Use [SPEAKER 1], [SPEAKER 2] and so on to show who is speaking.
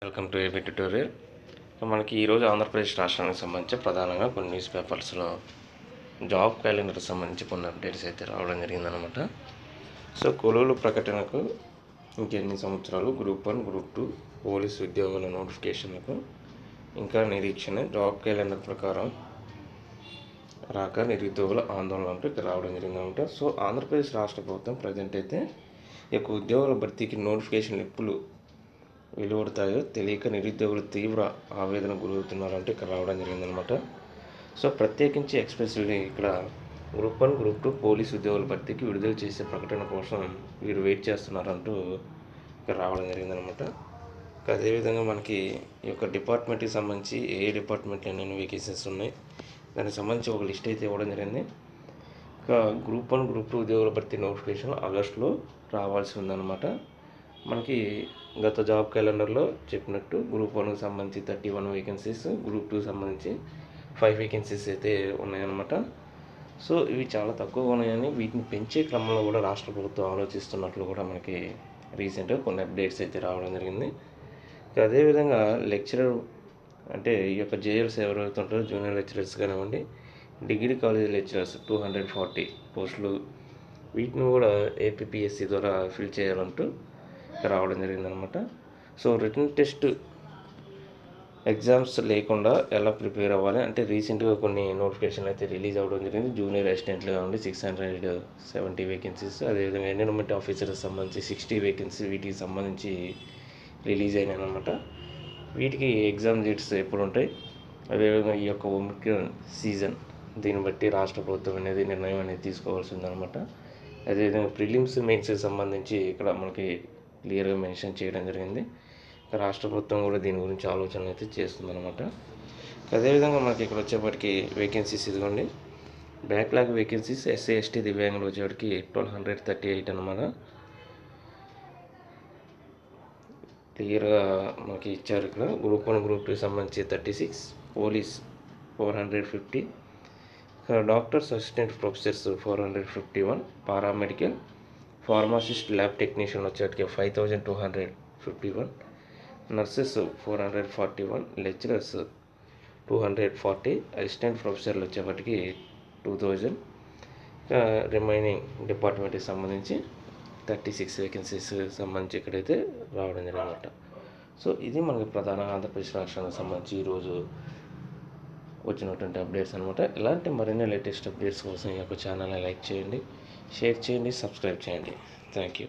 [SPEAKER 1] Welcome to AB tutorial. మనకి ఈరోజు ఆంధ్రప్రదేశ్ రాష్ట్రానికి సంబంధించి ప్రధానంగా కొన్ని న్యూస్ పేపర్స్లో జాబ్ క్యాలెండర్కి సంబంధించి కొన్ని అప్డేట్స్ అయితే రావడం జరిగిందనమాట. సో కొలువుల ప్రకటనకు ఇంకెన్ని సంవత్సరాలు, గ్రూప్ 1, గ్రూప్ 2 పోలీసు ఉద్యోగుల నోటిఫికేషన్లకు ఇంకా నిరీక్షణ, జాబ్ క్యాలెండర్ ప్రకారం రాక నిరుద్యోగుల ఆందోళన అంటూ ఇక్కడ రావడం జరిగిందనమాట. సో ఆంధ్రప్రదేశ్ రాష్ట్ర ప్రభుత్వం ప్రజెంట్ అయితే ఈ యొక్క ఉద్యోగుల భర్తీకి నోటిఫికేషన్లు ఎప్పుడు వెలువడతాయో తెలియక నిరుద్యోగులు తీవ్ర ఆవేదన గురవుతున్నారంటే ఇక్కడ రావడం జరిగిందనమాట. సో ప్రత్యేకించి ఎక్స్ప్రెస్లీ ఇక్కడ గ్రూప్ 1, గ్రూప్ 2 పోలీసు ఉద్యోగుల భర్తీకి విడుదల చేసే ప్రకటన కోసం వీరు వెయిట్ చేస్తున్నారంటూ ఇక్కడ రావడం జరిగిందనమాట. అదేవిధంగా మనకి ఈ యొక్క డిపార్ట్మెంట్కి సంబంధించి ఏ డిపార్ట్మెంట్లో ఎన్ని వేకెన్సీస్ ఉన్నాయి దానికి సంబంధించి ఒక లిస్ట్ అయితే ఇవ్వడం జరిగింది. ఇంకా గ్రూప్ 1, గ్రూప్ 2 ఉద్యోగుల భర్తీ నోటిఫికేషన్ ఆగస్టులో రావాల్సి ఉందన్నమాట. మనకి గత జాబ్ క్యాలెండర్లో చెప్పినట్టు గ్రూప్ 1కి సంబంధించి 31 వేకెన్సీస్, గ్రూప్ 2 సంబంధించి 5 వేకెన్సీస్ అయితే ఉన్నాయన్నమాట. సో ఇవి చాలా తక్కువగా ఉన్నాయని వీటిని పెంచే క్రమంలో కూడా రాష్ట్ర ప్రభుత్వం ఆలోచిస్తున్నట్లు కూడా మనకి రీసెంట్గా కొన్ని అప్డేట్స్ అయితే రావడం జరిగింది. అదేవిధంగా లెక్చరర్ అంటే ఈ యొక్క జేఎల్స్ ఎవరైతే ఉంటారో జూనియర్ లెక్చరర్స్ కానివ్వండి, డిగ్రీ కాలేజ్ లెక్చరర్స్ 240 పోస్టులు వీటిని కూడా ఏపీపీఎస్సీ ద్వారా ఫిల్ చేయాలంటూ రావడం జరిగిందనమాట. సో రిటన్ టెస్ట్ ఎగ్జామ్స్ లేకుండా ఎలా ప్రిపేర్ అవ్వాలి అంటే రీసెంట్గా కొన్ని నోటిఫికేషన్లు అయితే రిలీజ్ అవ్వడం జరిగింది. జూనియర్ అసిస్టెంట్లు కావండి 670 వేకెన్సీస్, అదేవిధంగా ఎన్విరాన్మెంట్ ఆఫీసర్కి సంబంధించి 60 వేకెన్సీ వీటికి సంబంధించి రిలీజ్ అయినాయి అనమాట. వీటికి ఎగ్జామ్ డేట్స్ ఎప్పుడు ఉంటాయి, అదేవిధంగా ఈ యొక్క ఒమిక్రాన్ సీజన్ దీన్ని బట్టి రాష్ట్ర ప్రభుత్వం అనేది నిర్ణయం అనేది తీసుకోవాల్సి ఉందన్నమాట. అదేవిధంగా ప్రిలిమ్స్ మెయిన్స్కి సంబంధించి ఇక్కడ మనకి క్లియర్గా మెన్షన్ చేయడం జరిగింది. రాష్ట్ర ప్రభుత్వం కూడా దీని గురించి ఆలోచనలు అయితే చేస్తుందన్నమాట. అదేవిధంగా మనకి ఇక్కడ వచ్చేప్పటికి వేకెన్సీస్ ఇదిగోండి, బ్యాక్లాగ్ వేకెన్సీస్ ఎస్సీ ఎస్టీ దివ్యాంగులు వచ్చేప్పటికి 1238 అన్నమాట. క్లియర్గా మనకి ఇచ్చారు ఇక్కడ. గ్రూప్ 1, గ్రూప్ 2 సంబంధించి 36, police 450, doctors, assistant professors 451, paramedical, pharmacist, lab technician వచ్చేటికి 5251, నర్సెస్ 441, లెక్చరర్స్ 240, అసిస్టెంట్ ప్రొఫెసర్లు వచ్చేప్పటికి 2000, రిమైనింగ్ డిపార్ట్మెంట్కి సంబంధించి 36 వేకెన్సీస్ సంబంధించి ఇక్కడైతే రావడం జరిగిందన్నమాట. సో ఇది మనకి ప్రధాన ఆంధ్రప్రదేశ్ రాష్ట్రానికి సంబంధించి ఈరోజు వచ్చినటువంటి అప్డేట్స్ అనమాట. ఇలాంటి మరిన్ని లేటెస్ట్ అప్డేట్స్ కోసం ఈ యొక్క ఛానల్ని లైక్ చేయండి, షేర్ చేయండి, సబ్స్క్రైబ్ చేయండి. Thank you.